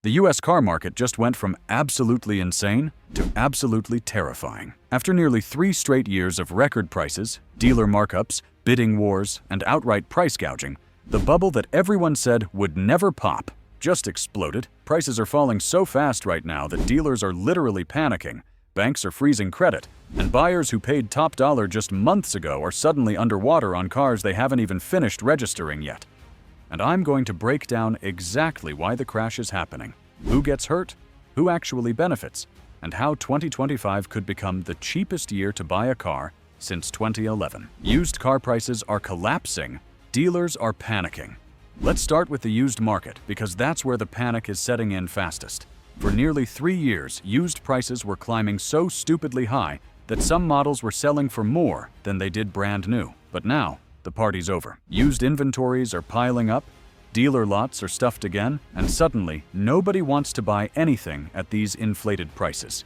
The US car market just went from absolutely insane to absolutely terrifying. After nearly 3 straight years of record prices, dealer markups, bidding wars, and outright price gouging, the bubble that everyone said would never pop just exploded. Prices are falling so fast right now that dealers are literally panicking, banks are freezing credit, and buyers who paid top dollar just months ago are suddenly underwater on cars they haven't even finished registering yet. And I'm going to break down exactly why the crash is happening, who gets hurt, who actually benefits, and how 2025 could become the cheapest year to buy a car since 2011. Used car prices are collapsing, dealers are panicking. Let's start with the used market because that's where the panic is setting in fastest. For nearly 3 years, used prices were climbing so stupidly high that some models were selling for more than they did brand new. But now, the party's over. Used inventories are piling up, dealer lots are stuffed again, and suddenly, nobody wants to buy anything at these inflated prices,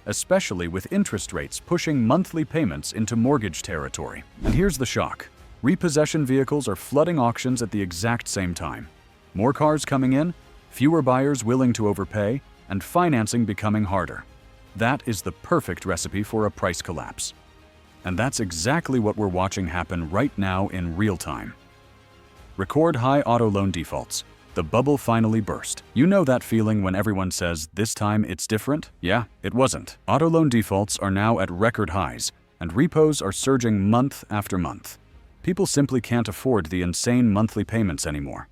especially with interest rates pushing monthly payments into mortgage territory. And here's the shock. Repossession vehicles are flooding auctions at the exact same time. More cars coming in, fewer buyers willing to overpay, and financing becoming harder. That is the perfect recipe for a price collapse. And that's exactly what we're watching happen right now in real time. Record high auto loan defaults. The bubble finally burst. You know that feeling when everyone says, "This time it's different"? Yeah, it wasn't. Auto loan defaults are now at record highs, and repos are surging month after month. People simply can't afford the insane monthly payments anymore.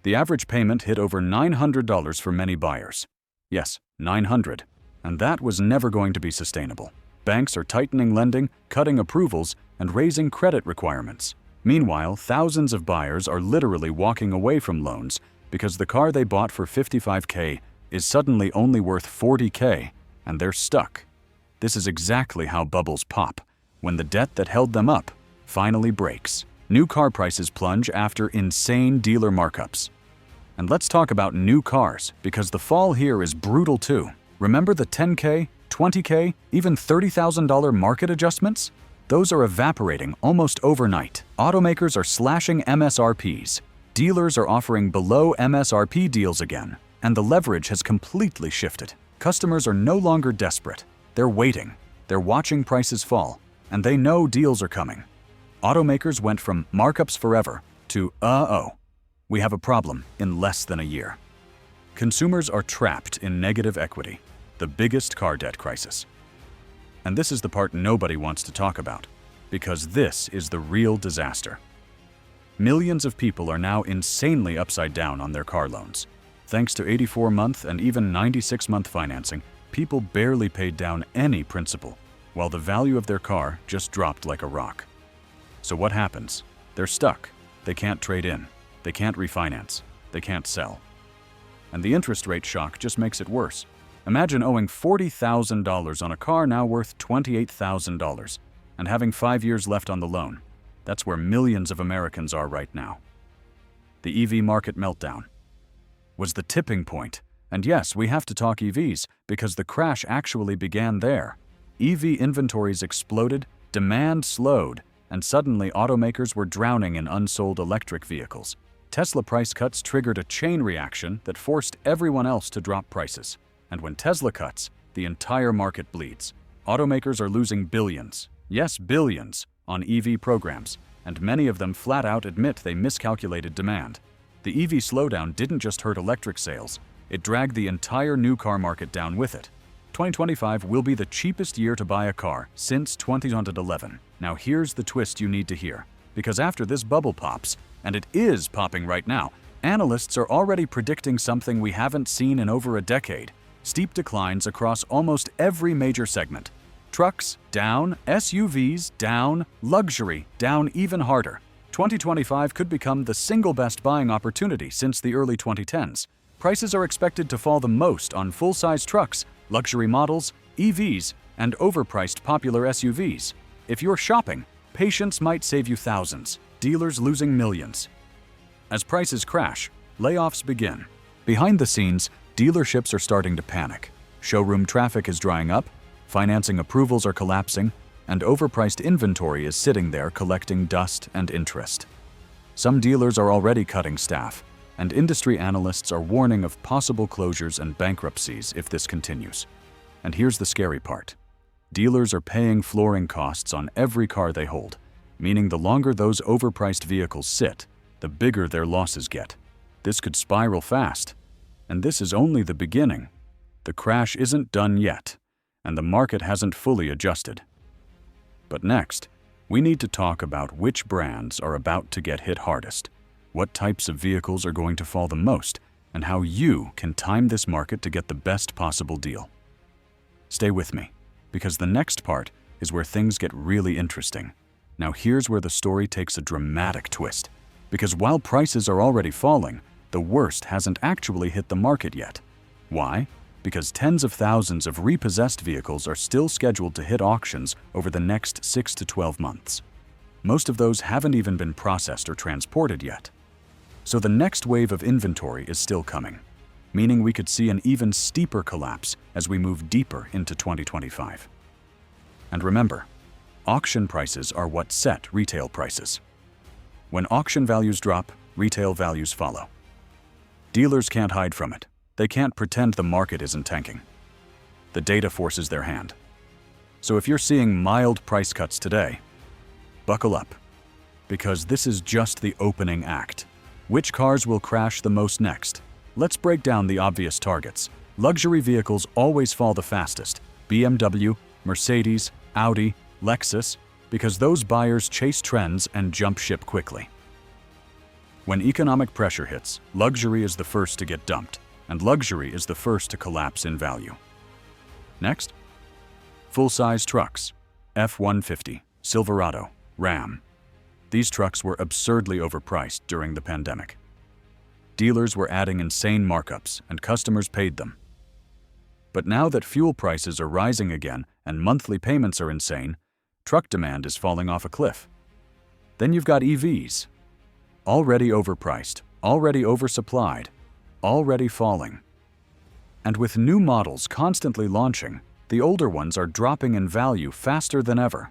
The average payment hit over $900 for many buyers. Yes, 900. And that was never going to be sustainable. Banks are tightening lending, cutting approvals, and raising credit requirements. Meanwhile, thousands of buyers are literally walking away from loans because the car they bought for $55K is suddenly only worth $40K, and they're stuck. This is exactly how bubbles pop, when the debt that held them up finally breaks. New car prices plunge after insane dealer markups. And let's talk about new cars, because the fall here is brutal too. Remember the $10K, $20K, even $30,000 market adjustments? Those are evaporating almost overnight. Automakers are slashing MSRPs. Dealers are offering below MSRP deals again, and the leverage has completely shifted. Customers are no longer desperate. They're waiting. They're watching prices fall, and they know deals are coming. Automakers went from markups forever to we have a problem in less than a year. Consumers are trapped in negative equity, the biggest car debt crisis. And this is the part nobody wants to talk about, because this is the real disaster. Millions of people are now insanely upside down on their car loans. Thanks to 84-month and even 96-month financing, people barely paid down any principal, while the value of their car just dropped like a rock. So what happens? They're stuck. They can't trade in. They can't refinance. They can't sell. And the interest rate shock just makes it worse. Imagine owing $40,000 on a car now worth $28,000 and having 5 years left on the loan. That's where millions of Americans are right now. The EV market meltdown was the tipping point. And yes, we have to talk EVs because the crash actually began there. EV inventories exploded, demand slowed, and suddenly automakers were drowning in unsold electric vehicles. Tesla price cuts triggered a chain reaction that forced everyone else to drop prices. And when Tesla cuts, the entire market bleeds. Automakers are losing billions, yes, billions, on EV programs, and many of them flat out admit they miscalculated demand. The EV slowdown didn't just hurt electric sales, it dragged the entire new car market down with it. 2025 will be the cheapest year to buy a car since 2011. Now here's the twist you need to hear, because after this bubble pops, and it is popping right now, analysts are already predicting something we haven't seen in over a decade: steep declines across almost every major segment. Trucks down, SUVs down, luxury down even harder. 2025 could become the single best buying opportunity since the early 2010s. Prices are expected to fall the most on full-size trucks, luxury models, EVs, and overpriced popular SUVs. If you're shopping, patience might save you thousands, dealers losing millions. As prices crash, layoffs begin. Behind the scenes, dealerships are starting to panic. Showroom traffic is drying up, financing approvals are collapsing, and overpriced inventory is sitting there collecting dust and interest. Some dealers are already cutting staff, and industry analysts are warning of possible closures and bankruptcies if this continues. And here's the scary part. Dealers are paying flooring costs on every car they hold, meaning the longer those overpriced vehicles sit, the bigger their losses get. This could spiral fast. And this is only the beginning. The crash isn't done yet, and the market hasn't fully adjusted. But next, we need to talk about which brands are about to get hit hardest, what types of vehicles are going to fall the most, and how you can time this market to get the best possible deal. Stay with me, because the next part is where things get really interesting. Now here's where the story takes a dramatic twist, because while prices are already falling, the worst hasn't actually hit the market yet. Why? Because tens of thousands of repossessed vehicles are still scheduled to hit auctions over the next 6 to 12 months. Most of those haven't even been processed or transported yet. So the next wave of inventory is still coming, meaning we could see an even steeper collapse as we move deeper into 2025. And remember, auction prices are what set retail prices. When auction values drop, retail values follow. Dealers can't hide from it. They can't pretend the market isn't tanking. The data forces their hand. So if you're seeing mild price cuts today, buckle up, because this is just the opening act. Which cars will crash the most next? Let's break down the obvious targets. Luxury vehicles always fall the fastest. BMW, Mercedes, Audi, Lexus, because those buyers chase trends and jump ship quickly. When economic pressure hits, luxury is the first to get dumped, and luxury is the first to collapse in value. Next, full-size trucks, F-150, Silverado, Ram. These trucks were absurdly overpriced during the pandemic. Dealers were adding insane markups, and customers paid them. But now that fuel prices are rising again and monthly payments are insane, truck demand is falling off a cliff. Then you've got EVs. Already overpriced, already oversupplied, already falling. And with new models constantly launching, the older ones are dropping in value faster than ever.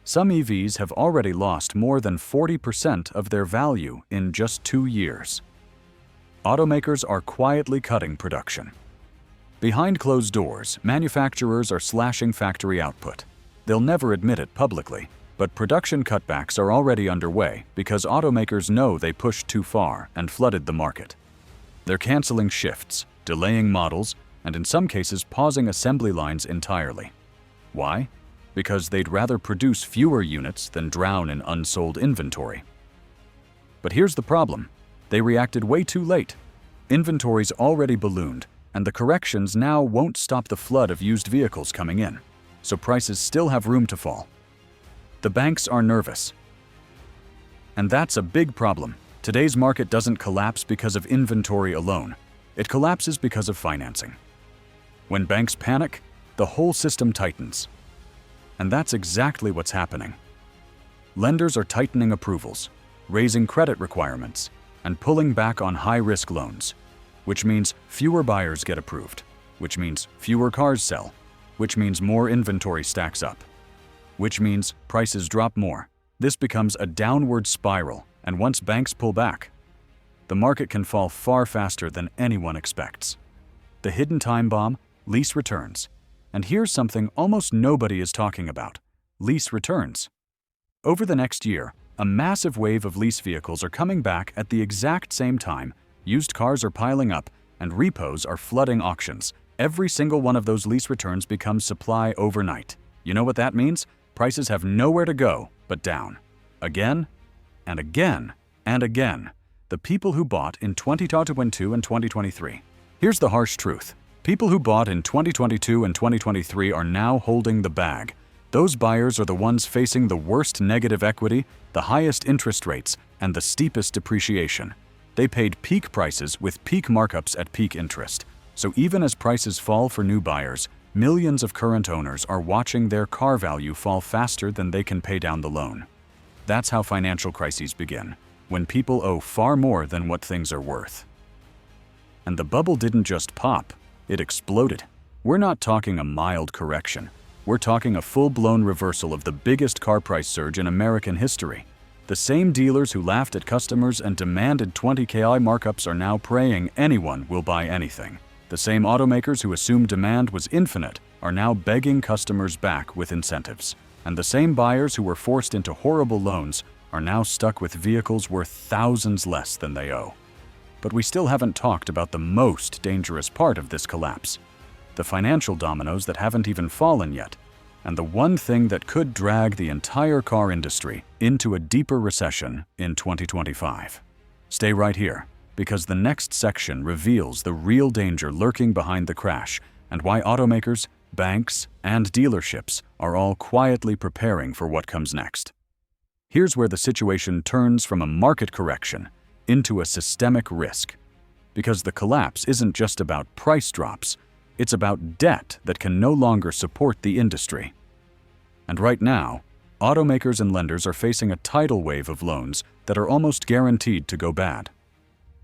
Some EVs have already lost more than 40% of their value in just 2 years. Automakers are quietly cutting production. Behind closed doors, manufacturers are slashing factory output. They'll never admit it publicly, but production cutbacks are already underway because automakers know they pushed too far and flooded the market. They're canceling shifts, delaying models, and in some cases pausing assembly lines entirely. Why? Because they'd rather produce fewer units than drown in unsold inventory. But here's the problem. They reacted way too late. Inventory's already ballooned, and the corrections now won't stop the flood of used vehicles coming in, so prices still have room to fall. The banks are nervous. And that's a big problem. Today's market doesn't collapse because of inventory alone. It collapses because of financing. When banks panic, the whole system tightens. And that's exactly what's happening. Lenders are tightening approvals, raising credit requirements, and pulling back on high-risk loans, which means fewer buyers get approved, which means fewer cars sell, which means more inventory stacks up, which means prices drop more. This becomes a downward spiral, and once banks pull back, the market can fall far faster than anyone expects. The hidden time bomb, lease returns. And here's something almost nobody is talking about: lease returns. Over the next year, a massive wave of lease vehicles are coming back at the exact same time. Used cars are piling up, and repos are flooding auctions. Every single one of those lease returns becomes supply overnight. You know what that means? Prices have nowhere to go but down. Again, and again, and again. The people who bought in 2022 and 2023. Here's the harsh truth. People who bought in 2022 and 2023 are now holding the bag. Those buyers are the ones facing the worst negative equity, the highest interest rates, and the steepest depreciation. They paid peak prices with peak markups at peak interest. So even as prices fall for new buyers, millions of current owners are watching their car value fall faster than they can pay down the loan. That's how financial crises begin, when people owe far more than what things are worth. And the bubble didn't just pop, it exploded. We're not talking a mild correction. We're talking a full-blown reversal of the biggest car price surge in American history. The same dealers who laughed at customers and demanded 20K markups are now praying anyone will buy anything. The same automakers who assumed demand was infinite are now begging customers back with incentives. And the same buyers who were forced into horrible loans are now stuck with vehicles worth thousands less than they owe. But we still haven't talked about the most dangerous part of this collapse: the financial dominoes that haven't even fallen yet, and the one thing that could drag the entire car industry into a deeper recession in 2025. Stay right here, because the next section reveals the real danger lurking behind the crash and why automakers, banks, and dealerships are all quietly preparing for what comes next. Here's where the situation turns from a market correction into a systemic risk. Because the collapse isn't just about price drops, it's about debt that can no longer support the industry. And right now, automakers and lenders are facing a tidal wave of loans that are almost guaranteed to go bad.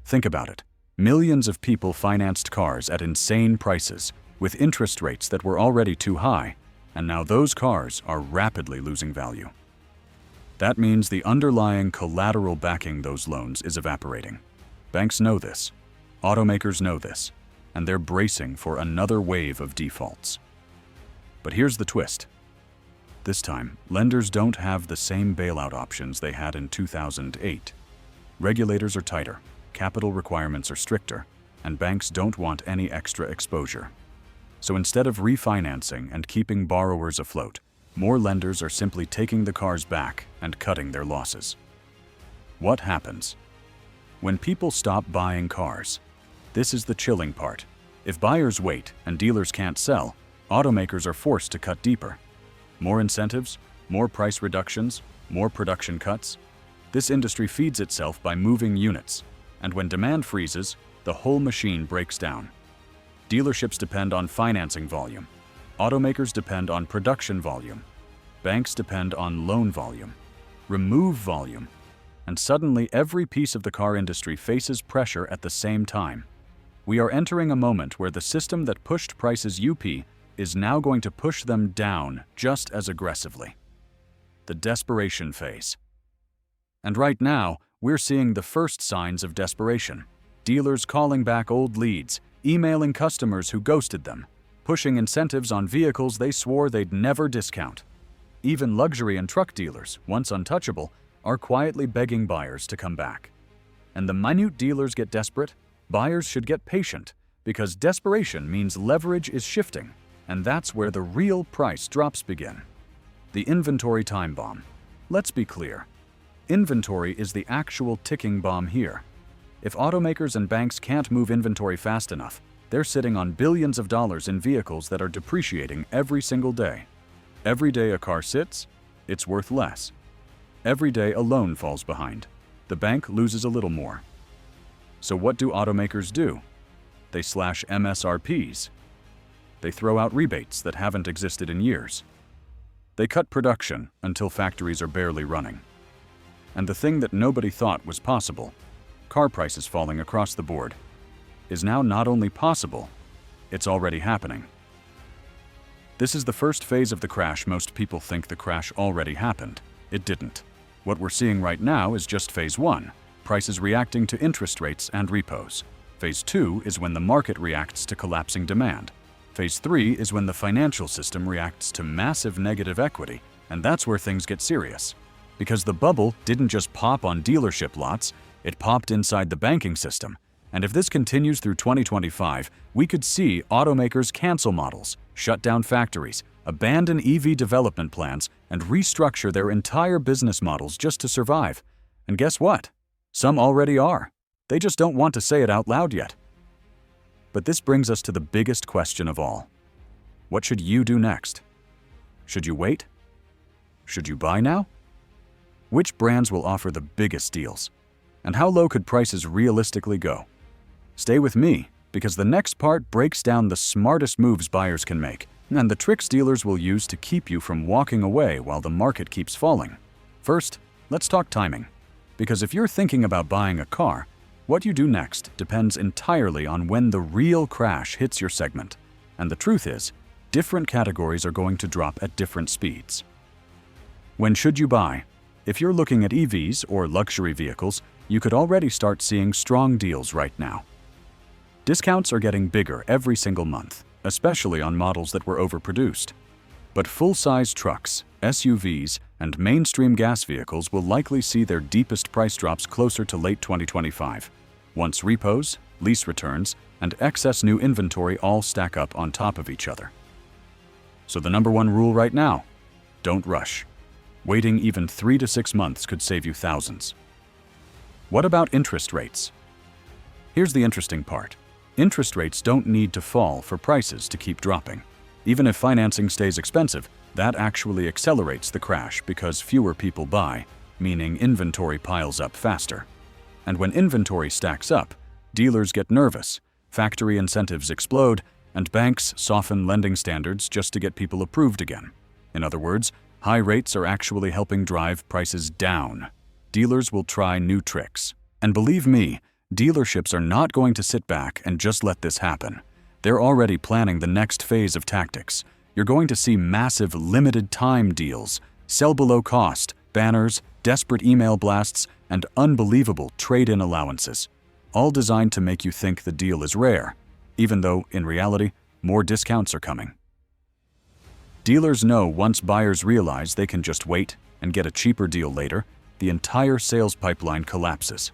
Think about it. Millions of people financed cars at insane prices, with interest rates that were already too high, and now those cars are rapidly losing value. That means the underlying collateral backing those loans is evaporating. Banks know this, automakers know this, and they're bracing for another wave of defaults. But here's the twist. This time, lenders don't have the same bailout options they had in 2008. Regulators are tighter, capital requirements are stricter, and banks don't want any extra exposure. So instead of refinancing and keeping borrowers afloat, more lenders are simply taking the cars back and cutting their losses. What happens? When people stop buying cars, this is the chilling part. If buyers wait and dealers can't sell, automakers are forced to cut deeper. More incentives, more price reductions, more production cuts. This industry feeds itself by moving units, and when demand freezes, the whole machine breaks down. Dealerships depend on financing volume. Automakers depend on production volume. Banks depend on loan volume. Remove volume, and suddenly every piece of the car industry faces pressure at the same time. We are entering a moment where the system that pushed prices up is now going to push them down just as aggressively. The desperation phase. And right now, we're seeing the first signs of desperation. Dealers calling back old leads, emailing customers who ghosted them, pushing incentives on vehicles they swore they'd never discount. Even luxury and truck dealers, once untouchable, are quietly begging buyers to come back. And the minute dealers get desperate, buyers should get patient, because desperation means leverage is shifting, and that's where the real price drops begin. The inventory time bomb. Let's be clear. Inventory is the actual ticking bomb here. If automakers and banks can't move inventory fast enough, they're sitting on billions of dollars in vehicles that are depreciating every single day. Every day a car sits, it's worth less. Every day a loan falls behind. The bank loses a little more. So what do automakers do? They slash MSRPs. They throw out rebates that haven't existed in years. They cut production until factories are barely running. And the thing that nobody thought was possible, car prices falling across the board, is now not only possible, it's already happening. This is the first phase of the crash. Most people think the crash already happened. It didn't. What we're seeing right now is just phase 1, prices reacting to interest rates and repos. Phase 2 is when the market reacts to collapsing demand. Phase 3 is when the financial system reacts to massive negative equity, and that's where things get serious. Because the bubble didn't just pop on dealership lots, it popped inside the banking system. And if this continues through 2025, we could see automakers cancel models, shut down factories, abandon EV development plans, and restructure their entire business models just to survive. And guess what? Some already are. They just don't want to say it out loud yet. But this brings us to the biggest question of all. What should you do next? Should you wait? Should you buy now? Which brands will offer the biggest deals? And how low could prices realistically go? Stay with me, because the next part breaks down the smartest moves buyers can make, and the tricks dealers will use to keep you from walking away while the market keeps falling. First, let's talk timing. Because if you're thinking about buying a car, what you do next depends entirely on when the real crash hits your segment. And the truth is, different categories are going to drop at different speeds. When should you buy? If you're looking at EVs or luxury vehicles, you could already start seeing strong deals right now. Discounts are getting bigger every single month, especially on models that were overproduced. But full-size trucks, SUVs, and mainstream gas vehicles will likely see their deepest price drops closer to late 2025, once repos, lease returns, and excess new inventory all stack up on top of each other. So the number one rule right now: don't rush. Waiting even 3 to 6 months could save you thousands. What about interest rates? Here's the interesting part. Interest rates don't need to fall for prices to keep dropping. Even if financing stays expensive, that actually accelerates the crash because fewer people buy, meaning inventory piles up faster. And when inventory stacks up, dealers get nervous, factory incentives explode, and banks soften lending standards just to get people approved again. In other words, high rates are actually helping drive prices down. Dealers will try new tricks. And believe me, dealerships are not going to sit back and just let this happen. They're already planning the next phase of tactics. You're going to see massive limited time deals, sell below cost, banners, desperate email blasts, and unbelievable trade-in allowances, all designed to make you think the deal is rare, even though, in reality, more discounts are coming. Dealers know once buyers realize they can just wait and get a cheaper deal later, the entire sales pipeline collapses.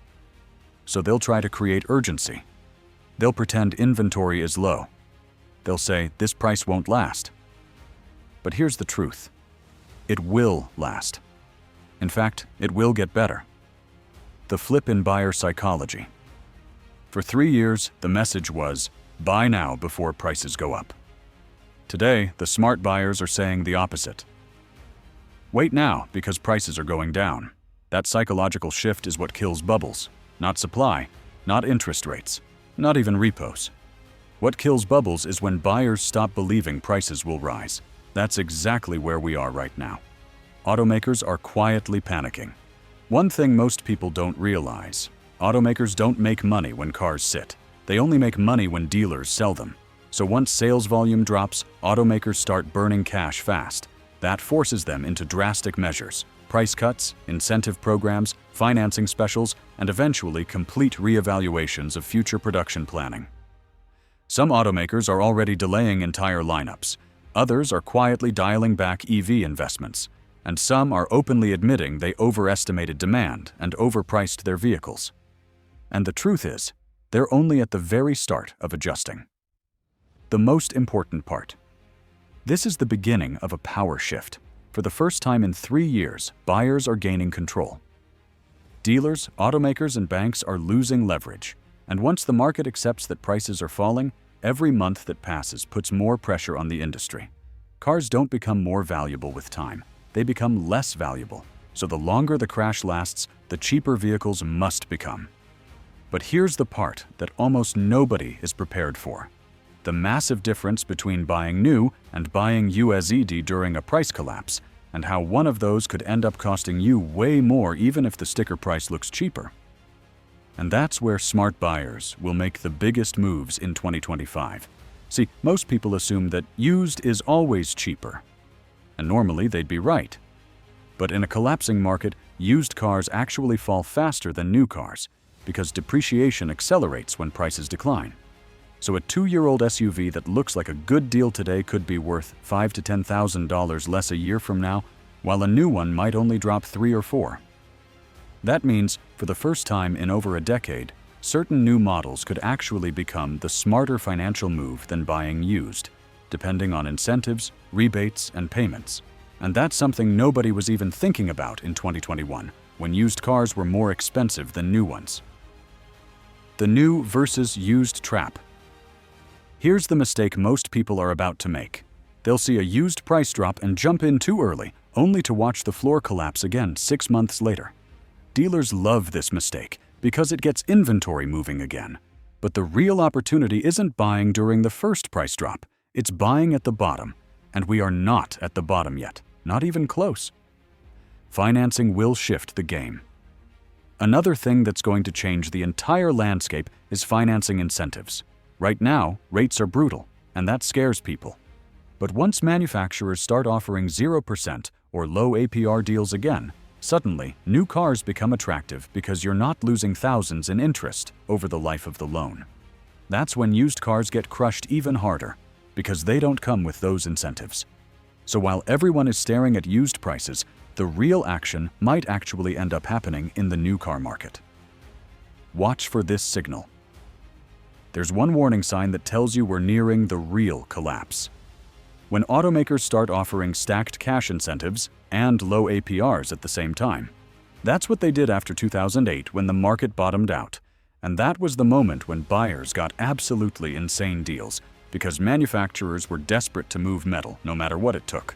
So they'll try to create urgency. They'll pretend inventory is low. They'll say this price won't last. But here's the truth. It will last. In fact, it will get better. The flip in buyer psychology. For 3 years, the message was, buy now before prices go up. Today, the smart buyers are saying the opposite. Wait now because prices are going down. That psychological shift is what kills bubbles. Not supply, not interest rates, not even repos. What kills bubbles is when buyers stop believing prices will rise. That's exactly where we are right now. Automakers are quietly panicking. One thing most people don't realize: automakers don't make money when cars sit. They only make money when dealers sell them. So once sales volume drops, automakers start burning cash fast. That forces them into drastic measures: price cuts, incentive programs, financing specials, and eventually complete reevaluations of future production planning. Some automakers are already delaying entire lineups. Others are quietly dialing back EV investments. And some are openly admitting they overestimated demand and overpriced their vehicles. And the truth is, they're only at the very start of adjusting. The most important part. This is the beginning of a power shift. For the first time in 3 years, buyers are gaining control. Dealers, automakers, and banks are losing leverage. And once the market accepts that prices are falling, every month that passes puts more pressure on the industry. Cars don't become more valuable with time. They become less valuable. So the longer the crash lasts, the cheaper vehicles must become. But here's the part that almost nobody is prepared for: the massive difference between buying new and buying used during a price collapse, and how one of those could end up costing you way more even if the sticker price looks cheaper. And that's where smart buyers will make the biggest moves in 2025. See, most people assume that used is always cheaper. And normally they'd be right. But in a collapsing market, used cars actually fall faster than new cars because depreciation accelerates when prices decline. So a 2-year-old SUV that looks like a good deal today could be worth $5,000 to $10,000 less a year from now, while a new one might only drop 3 or 4. That means, for the first time in over a decade, certain new models could actually become the smarter financial move than buying used, depending on incentives, rebates, and payments. And that's something nobody was even thinking about in 2021, when used cars were more expensive than new ones. The new versus used trap. Here's the mistake most people are about to make. They'll see a used price drop and jump in too early, only to watch the floor collapse again 6 months later. Dealers love this mistake because it gets inventory moving again. But the real opportunity isn't buying during the first price drop. It's buying at the bottom, and we are not at the bottom yet, not even close. Financing will shift the game. Another thing that's going to change the entire landscape is financing incentives. Right now, rates are brutal, and that scares people. But once manufacturers start offering 0% or low APR deals again, Suddenly, new cars become attractive because you're not losing thousands in interest over the life of the loan. That's when used cars get crushed even harder, because they don't come with those incentives. So while everyone is staring at used prices, the real action might actually end up happening in the new car market. Watch for this signal. There's one warning sign that tells you we're nearing the real collapse. When automakers start offering stacked cash incentives and low APRs at the same time. That's what they did after 2008 when the market bottomed out. And that was the moment when buyers got absolutely insane deals because manufacturers were desperate to move metal no matter what it took.